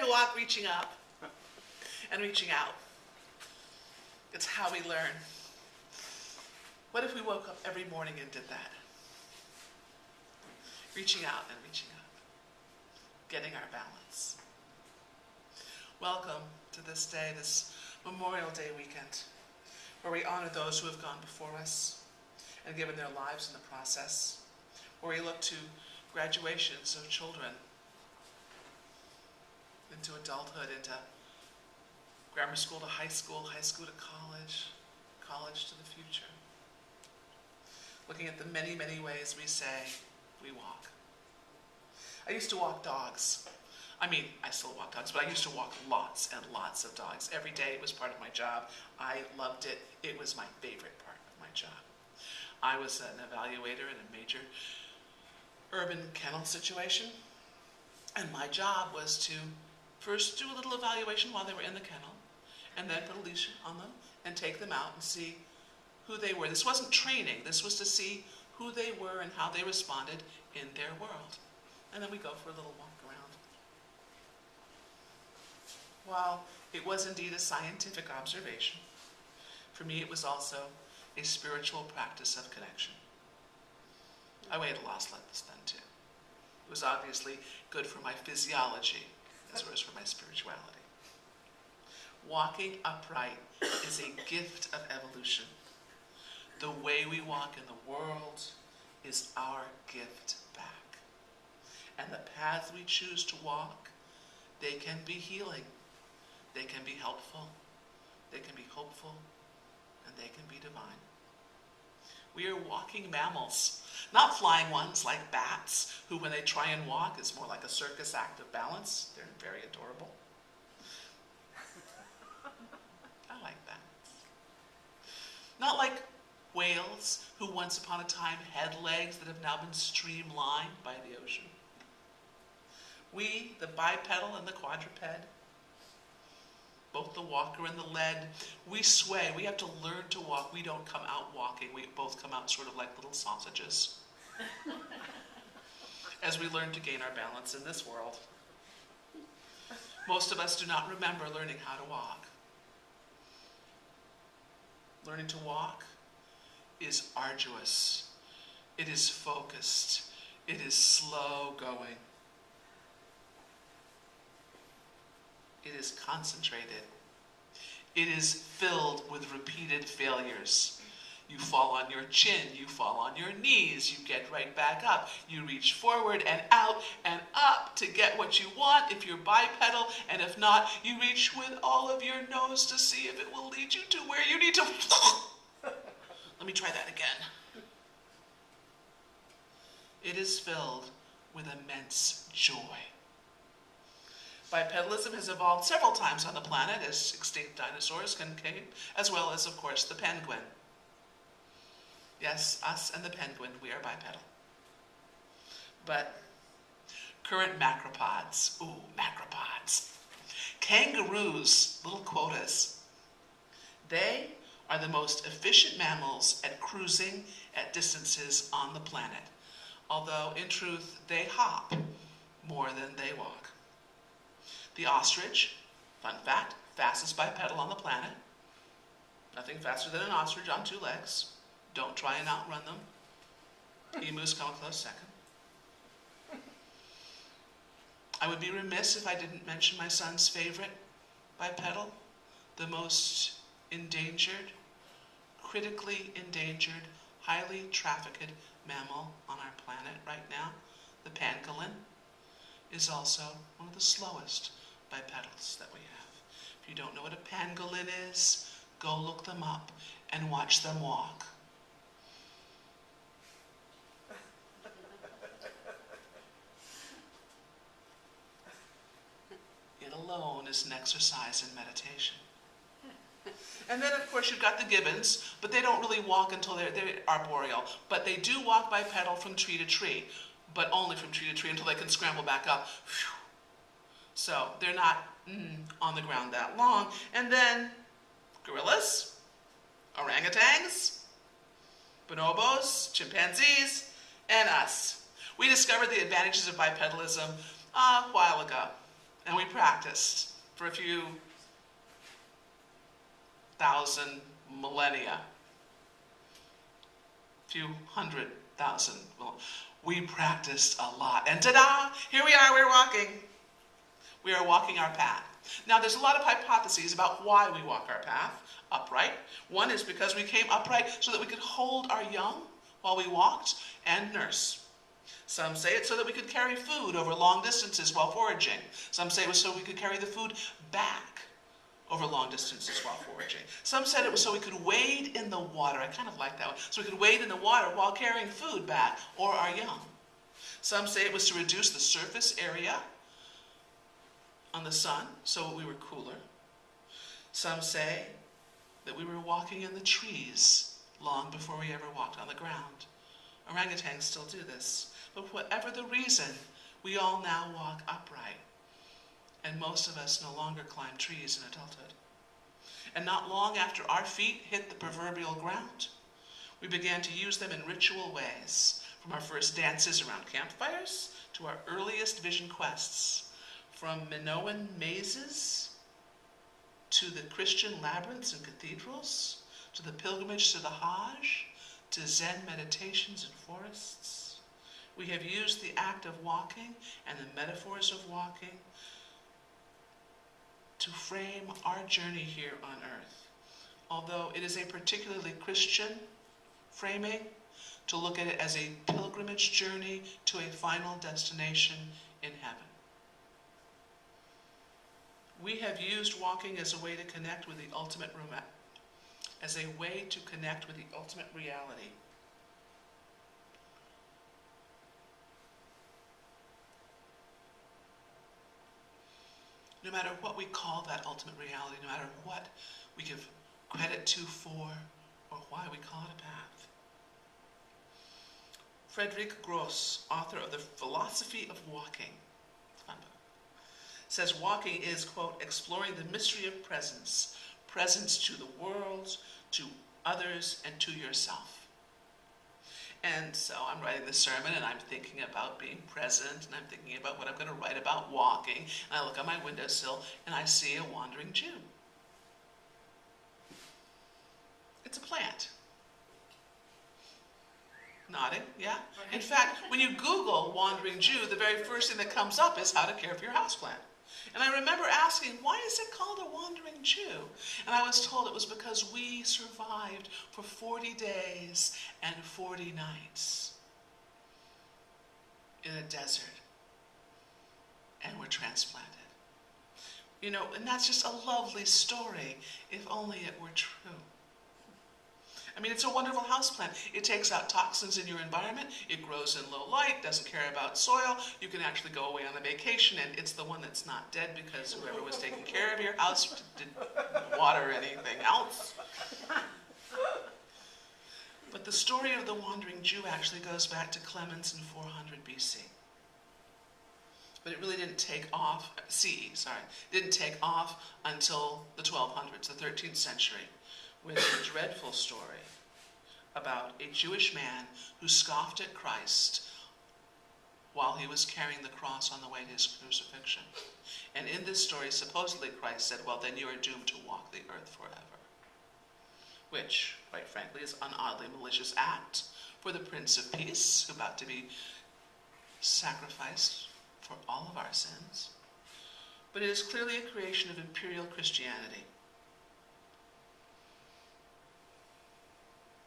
to walk reaching up and reaching out. It's how we learn. What if we woke up every morning and did that? Reaching out and reaching up. Getting our balance. Welcome to this day, this Memorial Day weekend, where we honor those who have gone before us and given their lives in the process, where we look to graduations of children into adulthood, into grammar school to high school to college, college to the future. Looking at the many, many ways we say we walk. I used to walk dogs. I mean, I still walk dogs, but I used to walk lots and lots of dogs. Every day it was part of my job. I loved it. It was my favorite part of my job. I was an evaluator in a major urban kennel situation, and my job was to first do a little evaluation while they were in the kennel, and then put a leash on them and take them out and see who they were. This wasn't training. This was to see who they were and how they responded in their world. And then we go for a little walk around. While it was indeed a scientific observation, for me it was also a spiritual practice of connection. I weighed a lot less then too. It was obviously good for my physiology as well as for my spirituality. Walking upright is a gift of evolution. The way we walk in the world is our gift back. And the path we choose to walk, they can be healing, they can be helpful, they can be hopeful, and they can be divine. We are walking mammals, not flying ones like bats, who when they try and walk is more like a circus act of balance. They're very adorable. I like that. Not like whales, who once upon a time had legs that have now been streamlined by the ocean. We, the bipedal and the quadruped, both the walker and the led, we sway. We have to learn to walk. We don't come out walking. We both come out sort of like little sausages as we learn to gain our balance in this world. Most of us do not remember learning how to walk. Learning to walk is arduous. It is focused. It is slow going. It is concentrated. It is filled with repeated failures. You fall on your chin, you fall on your knees, you get right back up. You reach forward and out and up to get what you want if you're bipedal, and if not, you reach with all of your nose to see if it will lead you to where you need to. Let me try that again. It is filled with immense joy. Bipedalism has evolved several times on the planet as extinct dinosaurs came, as well as, of course, the penguin. Yes, us and the penguin, we are bipedal. But current macropods, kangaroos, little quotas, they are the most efficient mammals at cruising at distances on the planet, although in truth they hop more than they walk. The ostrich, fun fact, fastest bipedal on the planet. Nothing faster than an ostrich on two legs. Don't try and outrun them. Emus come a close second. I would be remiss if I didn't mention my son's favorite bipedal, the most endangered, critically endangered, highly trafficked mammal on our planet right now. The pangolin is also one of the slowest bipedals that we have. If you don't know what a pangolin is, go look them up and watch them walk. It alone is an exercise in meditation. And then, of course, you've got the gibbons, but they don't really walk until they're arboreal. But they do walk bipedal from tree to tree, but only from tree to tree until they can scramble back up. Whew. So they're not on the ground that long. And then gorillas, orangutans, bonobos, chimpanzees, and us. We discovered the advantages of bipedalism a while ago. And we practiced for a few thousand millennia, few 100,000. We practiced a lot. And ta-da! Here we are, we're walking. We are walking our path. Now, there's a lot of hypotheses about why we walk our path upright. One is because we came upright so that we could hold our young while we walked and nurse. Some say it's so that we could carry food over long distances while foraging. Some say it was so we could carry the food back over long distances while foraging. Some said it was so we could wade in the water. I kind of like that one. So we could wade in the water while carrying food back or our young. Some say it was to reduce the surface area on the sun so we were cooler. Some say that we were walking in the trees long before we ever walked on the ground. Orangutans still do this. But whatever the reason, we all now walk upright. And most of us no longer climb trees in adulthood. And not long after our feet hit the proverbial ground, we began to use them in ritual ways, from our first dances around campfires to our earliest vision quests, from Minoan mazes to the Christian labyrinths and cathedrals, to the pilgrimage to the Hajj, to Zen meditations in forests. We have used the act of walking and the metaphors of walking to frame our journey here on earth. Although it is a particularly Christian framing, to look at it as a pilgrimage journey to a final destination in heaven. We have used walking as a way to connect with the ultimate as a way to connect with the ultimate reality. No matter what we call that ultimate reality, no matter what we give credit to for, or why we call it a path. Friedrich Gross, author of The Philosophy of Walking, says walking is, quote, exploring the mystery of presence, presence to the world, to others, and to yourself. And so I'm writing this sermon and I'm thinking about being present and I'm thinking about what I'm going to write about walking. And I look on my windowsill and I see a wandering Jew. It's a plant. Nodding, yeah? In fact, when you Google wandering Jew, the very first thing that comes up is how to care for your houseplant. And I remember asking, why is it called a wandering Jew? And I was told it was because we survived for 40 days and 40 nights in a desert and were transplanted. You know, and that's just a lovely story, if only it were true. I mean, it's a wonderful houseplant. It takes out toxins in your environment. It grows in low light, doesn't care about soil. You can actually go away on a vacation, and it's the one that's not dead because whoever was taking care of your house didn't water anything else. But the story of the wandering Jew actually goes back to Clemens in 400 BC. But it really didn't take off, didn't take off until the 1200s, the 13th century, with a dreadful story about a Jewish man who scoffed at Christ while he was carrying the cross on the way to his crucifixion. And in this story, supposedly Christ said, well, then you are doomed to walk the earth forever. Which, quite frankly, is an oddly malicious act for the Prince of Peace, about to be sacrificed for all of our sins. But it is clearly a creation of imperial Christianity.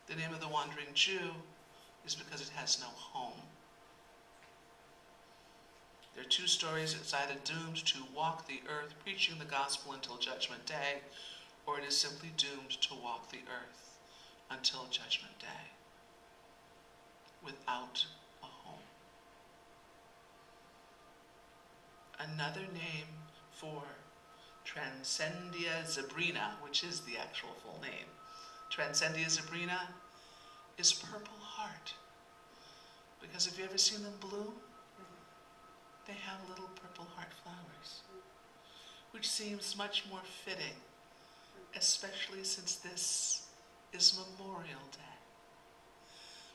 The name of the wandering Jew is because it has no home. There are two stories. It's either doomed to walk the earth preaching the gospel until Judgment Day, or it is simply doomed to walk the earth until Judgment Day without a home. Another name for Transcendia zebrina, which is the actual full name, Transcendia zebrina, is purple heart. Because have you ever seen them bloom? They have little purple heart flowers, which seems much more fitting, especially since this is Memorial Day.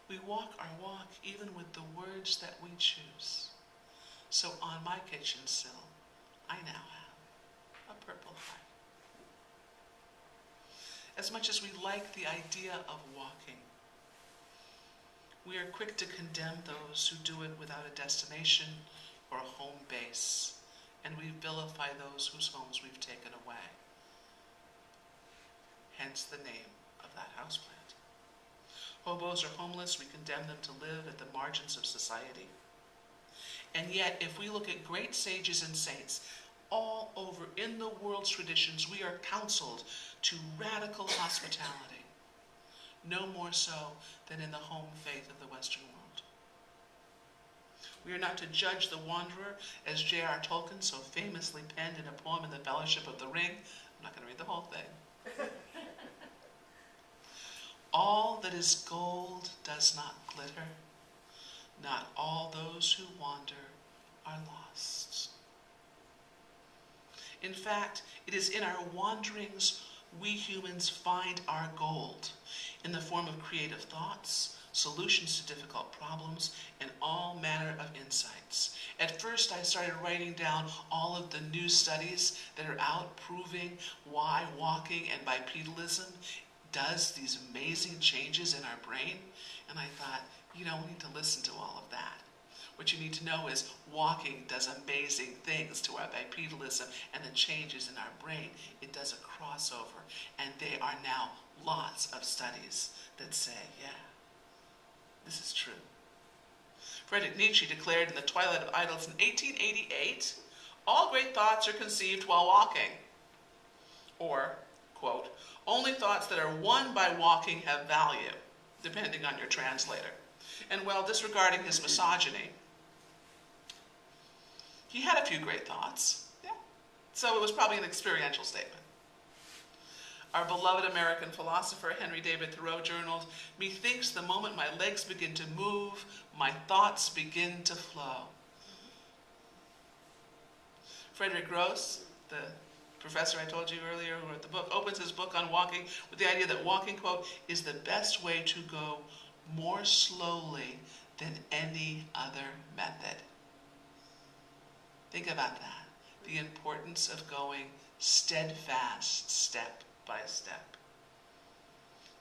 We walk our walk even with the words that we choose. So on my kitchen sill, I now have a Purple Heart. As much as we like the idea of walking, we are quick to condemn those who do it without a destination or a home base, and we vilify those whose homes we've taken away. Hence the name of that houseplant. Hobos or homeless, we condemn them to live at the margins of society. And yet, if we look at great sages and saints all over in the world's traditions, we are counseled to radical hospitality, no more so than in the home faith of the Western world. We are not to judge the wanderer, as J.R. Tolkien so famously penned in a poem in the Fellowship of the Ring. I'm not going to read the whole thing. All that is gold does not glitter. Not all those who wander are lost. In fact, it is in our wanderings we humans find our gold in the form of creative thoughts, solutions to difficult problems, and all manner of insights. At first, I started writing down all of the new studies that are out proving why walking and bipedalism does these amazing changes in our brain. And I thought, you don't need to listen to all of that. What you need to know is walking does amazing things to our bipedalism and the changes in our brain. It does a crossover. And there are now lots of studies that say, yeah, this is true. Friedrich Nietzsche declared in The Twilight of Idols in 1888, all great thoughts are conceived while walking. Or, quote, only thoughts that are won by walking have value, depending on your translator. And while disregarding his misogyny, he had a few great thoughts. Yeah. So it was probably an experiential statement. Our beloved American philosopher Henry David Thoreau journaled, methinks the moment my legs begin to move, my thoughts begin to flow. Frederick Gross, the professor I told you earlier who wrote the book, opens his book on walking with the idea that walking, quote, is the best way to go more slowly than any other method. Think about that. The importance of going steadfast, step by step.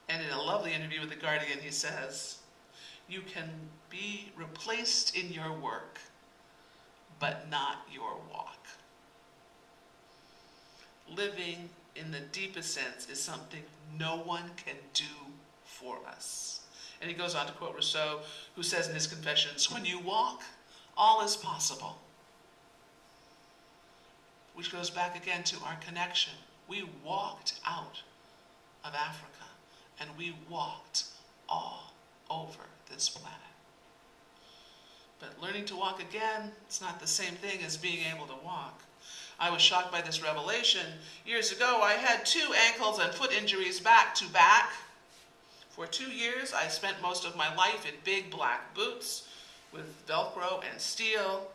And in a lovely interview with The Guardian, he says, you can be replaced in your work, but not your walk. Living in the deepest sense is something no one can do for us. And he goes on to quote Rousseau, who says in his Confessions, when you walk, all is possible. Which goes back again to our connection. We walked out of Africa, and we walked all over this planet. But learning to walk again, it's not the same thing as being able to walk. I was shocked by this revelation. Years ago, I had 2 ankles and foot injuries back to back. For 2 years, I spent most of my life in big black boots with Velcro and steel.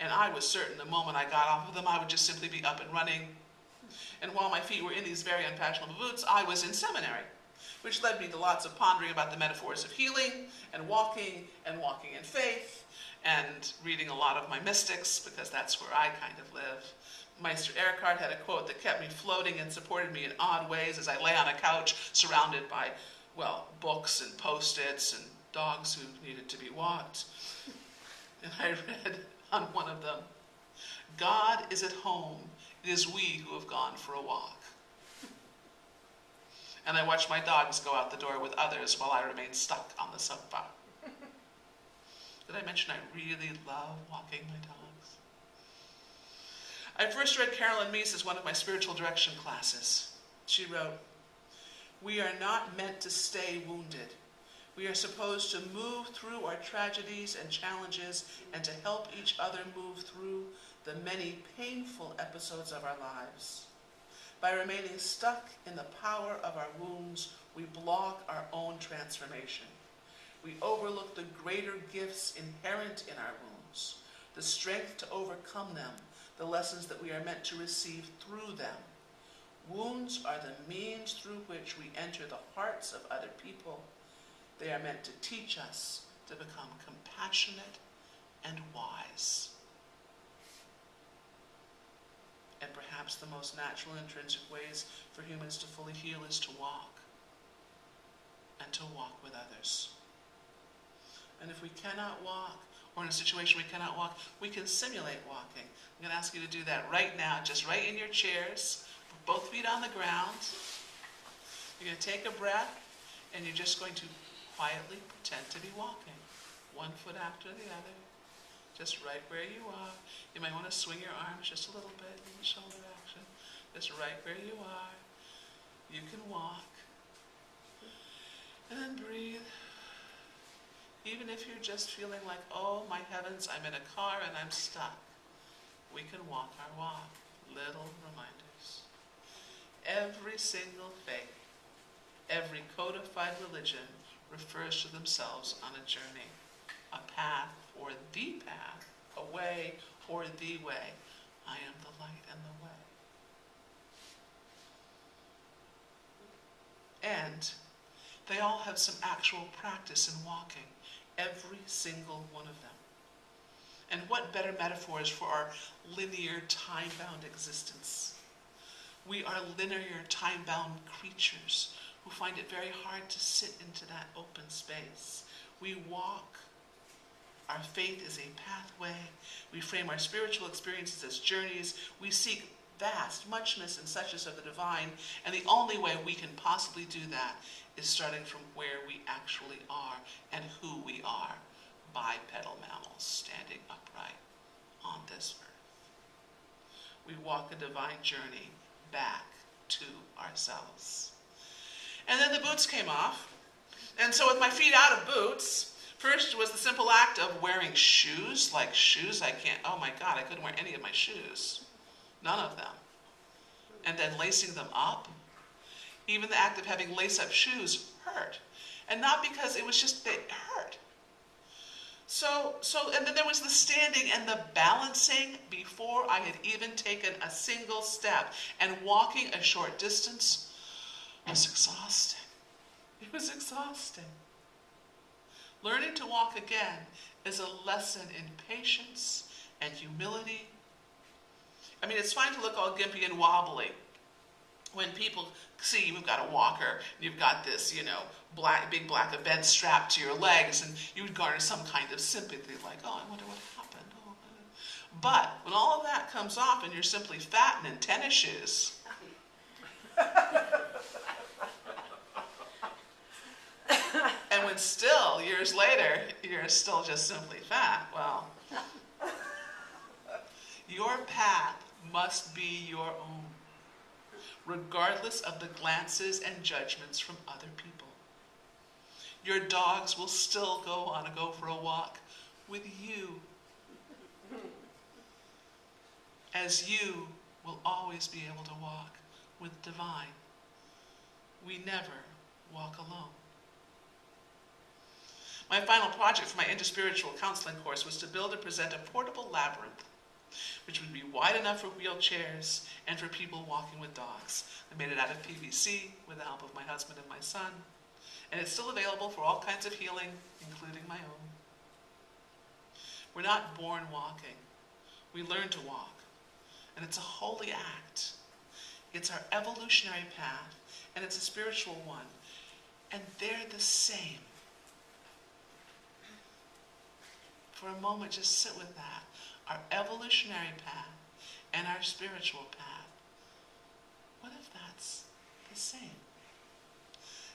And I was certain the moment I got off of them, I would just simply be up and running. And while my feet were in these very unfashionable boots, I was in seminary, which led me to lots of pondering about the metaphors of healing and walking in faith, and reading a lot of my mystics, because that's where I kind of live. Meister Eckhart had a quote that kept me floating and supported me in odd ways as I lay on a couch surrounded by, well, books and Post-its and dogs who needed to be walked. And I read on one of them, God is at home. It is we who have gone for a walk. And I watched my dogs go out the door with others while I remained stuck on the sofa. Did I mention I really love walking my dogs? I first read Carolyn Meese as one of my spiritual direction classes. She wrote, we are not meant to stay wounded. We are supposed to move through our tragedies and challenges and to help each other move through the many painful episodes of our lives. By remaining stuck in the power of our wounds, we block our own transformation. We overlook the greater gifts inherent in our wounds, the strength to overcome them, the lessons that we are meant to receive through them. Wounds are the means through which we enter the hearts of other people. They are meant to teach us to become compassionate and wise. perhaps the most natural intrinsic ways for humans to fully heal is to walk, and to walk with others. And if we cannot walk, or in a situation we cannot walk, we can simulate walking. I'm going to ask you to do that right now, just right in your chairs, both feet on the ground. You're going to take a breath, and you're just going to quietly pretend to be walking, one foot after the other, just right where you are. You might want to swing your arms just a little bit in the shoulder action, just right where you are. You can walk. And then breathe. Even if you're just feeling like, oh my heavens, I'm in a car and I'm stuck, we can walk our walk. Little reminders. Every single faith, every codified religion refers to themselves on a journey, a path or the path, a way or the way. I am the light and the way. And they all have some actual practice in walking, every single one of them. And what better metaphors for our linear, time-bound existence? We are linear, time-bound creatures who find it very hard to sit into that open space. We walk. Our faith is a pathway. We frame our spiritual experiences as journeys. We seek vast muchness and suchness of the divine, and the only way we can possibly do that is starting from where we actually are and who we are, bipedal mammals standing upright on this earth. We walk a divine journey back to ourselves. And then the boots came off, and so with my feet out of boots, first was the simple act of wearing shoes, like shoes I can't, oh my God, I couldn't wear any of my shoes. None of them. And then lacing them up. Even the act of having lace-up shoes hurt. And not because it was just, they hurt. And then there was the standing and the balancing before I had even taken a single step. And walking a short distance was exhausting. It was exhausting. Learning to walk again is a lesson in patience and humility. I mean, it's fine to look all gimpy and wobbly when people see you've got a walker, you've got this, big black event strapped to your legs, and you would garner some kind of sympathy, like, oh, I wonder what happened. Oh. But when all of that comes off and you're simply fat and in tennis shoes, and when still, years later, you're still just simply fat, well, your path must be your own, regardless of the glances and judgments from other people. Your dogs will still go for a walk with you, as you will always be able to walk with divine. We never walk alone. My final project for my interspiritual counseling course was to build and present a portable labyrinth which would be wide enough for wheelchairs and for people walking with dogs. I made it out of PVC with the help of my husband and my son, and it's still available for all kinds of healing, including my own. We're not born walking. We learn to walk, and it's a holy act. It's our evolutionary path, and it's a spiritual one, and they're the same. For a moment, just sit with that. Our evolutionary path and our spiritual path. What if that's the same?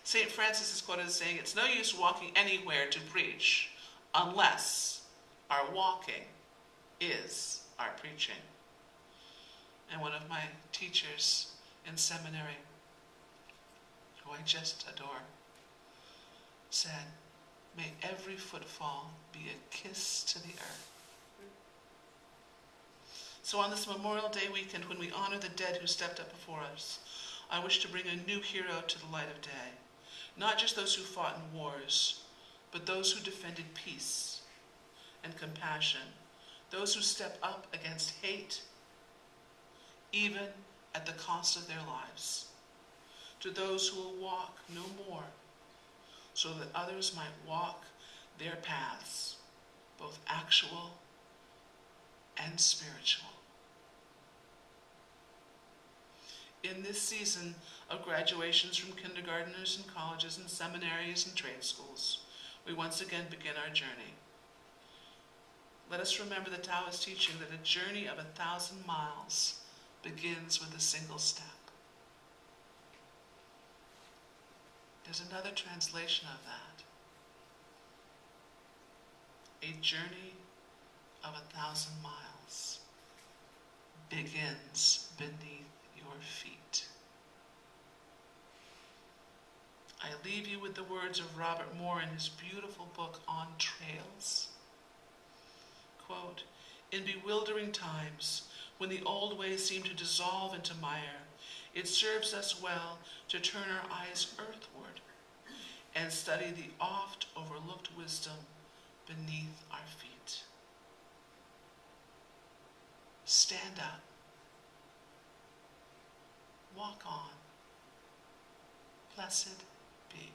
St. Francis is quoted as saying, it's no use walking anywhere to preach unless our walking is our preaching. And one of my teachers in seminary, who I just adore, said, may every footfall be a kiss to the earth. So on this Memorial Day weekend, when we honor the dead who stepped up before us, I wish to bring a new hero to the light of day. Not just those who fought in wars, but those who defended peace and compassion. Those who step up against hate, even at the cost of their lives. To those who will walk no more, so that others might walk their paths, both actual and spiritual. in this season of graduations from kindergarteners and colleges and seminaries and trade schools, we once again begin our journey. Let us remember the Taoist teaching that a journey of 1,000 miles begins with a single step. There's another translation of that. A journey of 1,000 miles begins beneath your feet. I leave you with the words of Robert Moore in his beautiful book On Trails. Quote, "In bewildering times, when the old ways seem to dissolve into mire, it serves us well to turn our eyes earthward and study the oft overlooked wisdom beneath our feet." Stand up. Walk on. Blessed be.